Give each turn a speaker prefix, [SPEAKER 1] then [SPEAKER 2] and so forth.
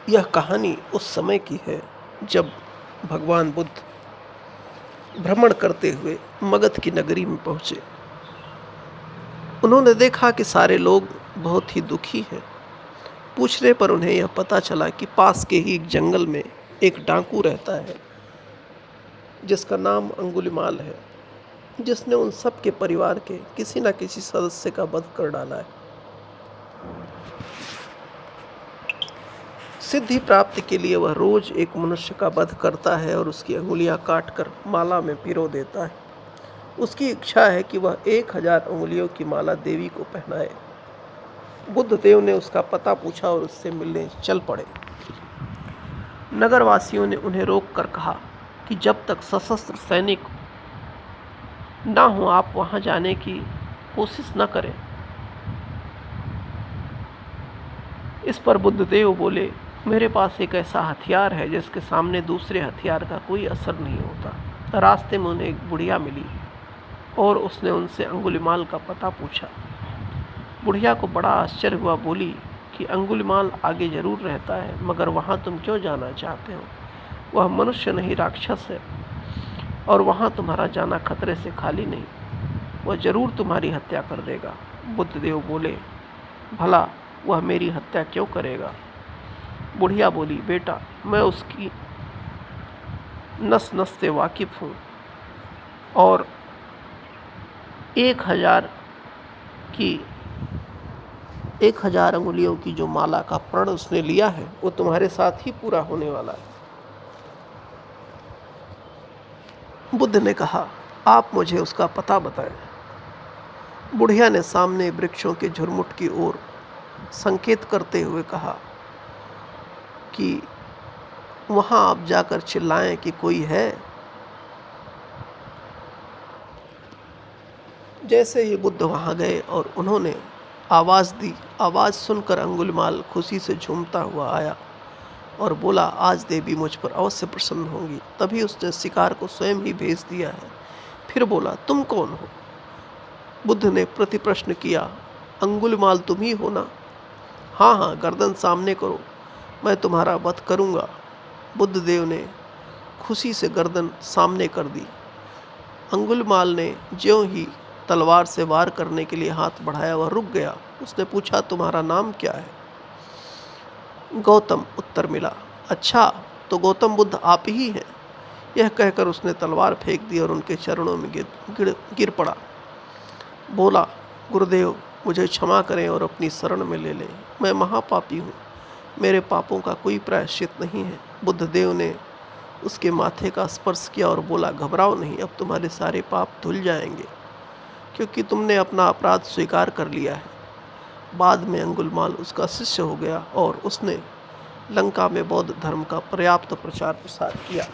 [SPEAKER 1] यह कहानी उस समय की है जब भगवान बुद्ध भ्रमण करते हुए मगध की नगरी में पहुँचे। उन्होंने देखा कि सारे लोग बहुत ही दुखी हैं। पूछने पर उन्हें यह पता चला कि पास के ही एक जंगल में एक डाकू रहता है जिसका नाम अंगुलिमाल है, जिसने उन सब के परिवार के किसी न किसी सदस्य का वध कर डाला है। सिद्धि प्राप्ति के लिए वह रोज एक मनुष्य का वध करता है और उसकी अंगुलियां काटकर माला में पिरो देता है। उसकी इच्छा है कि वह 1000 अंगुलियों की माला देवी को पहनाए। बुद्ध देव ने उसका पता पूछा और उससे मिलने चल पड़े। नगरवासियों ने उन्हें रोककर कहा कि जब तक सशस्त्र सैनिक ना हो आप वहां जाने की कोशिश न करें। इस पर बुद्ध देव बोले, मेरे पास एक ऐसा हथियार है जिसके सामने दूसरे हथियार का कोई असर नहीं होता। रास्ते में उन्हें एक बुढ़िया मिली और उसने उनसे अंगुलिमाल का पता पूछा। बुढ़िया को बड़ा आश्चर्य हुआ, बोली कि अंगुलिमाल आगे जरूर रहता है, मगर वहाँ तुम क्यों जाना चाहते हो? वह मनुष्य नहीं राक्षस है और वहाँ तुम्हारा जाना खतरे से खाली नहीं। वह जरूर तुम्हारी हत्या कर देगा। बुद्ध देव बोले, भला वह मेरी हत्या क्यों करेगा? बुढ़िया बोली, बेटा मैं उसकी नस नस से वाकिफ हूँ और 1000 अंगुलियों की जो माला का प्रण उसने लिया है वो तुम्हारे साथ ही पूरा होने वाला है। बुद्ध ने कहा, आप मुझे उसका पता बताएं। बुढ़िया ने सामने वृक्षों के झुरमुट की ओर संकेत करते हुए कहा कि वहां आप जाकर चिल्लाएं कि कोई है। जैसे ही बुद्ध वहां गए और उन्होंने आवाज़ दी, आवाज़ सुनकर अंगुलिमाल खुशी से झूमता हुआ आया और बोला, आज देवी मुझ पर अवश्य प्रसन्न होंगी। तभी उसने शिकार को स्वयं ही भेज दिया है। फिर बोला, तुम कौन हो? बुद्ध ने प्रति प्रश्न किया, अंगुलिमाल तुम ही हो ना? हाँ हाँ, गर्दन सामने करो, मैं तुम्हारा वध करूँगा। बुद्ध देव ने खुशी से गर्दन सामने कर दी। अंगुलिमाल ने ज्यों ही तलवार से वार करने के लिए हाथ बढ़ाया, वह रुक गया। उसने पूछा, तुम्हारा नाम क्या है? गौतम उत्तर मिला। अच्छा, तो गौतम बुद्ध आप ही हैं। यह कहकर उसने तलवार फेंक दी और उनके चरणों में गिर पड़ा। बोला, गुरुदेव मुझे क्षमा करें और अपनी शरण में ले लें। मैं महापापी हूँ, मेरे पापों का कोई प्रायश्चित नहीं है। बुद्ध देव ने उसके माथे का स्पर्श किया और बोला, घबराओ नहीं, अब तुम्हारे सारे पाप धुल जाएंगे क्योंकि तुमने अपना अपराध स्वीकार कर लिया है। बाद में अंगुलिमाल उसका शिष्य हो गया और उसने लंका में बौद्ध धर्म का पर्याप्त प्रचार प्रसार किया।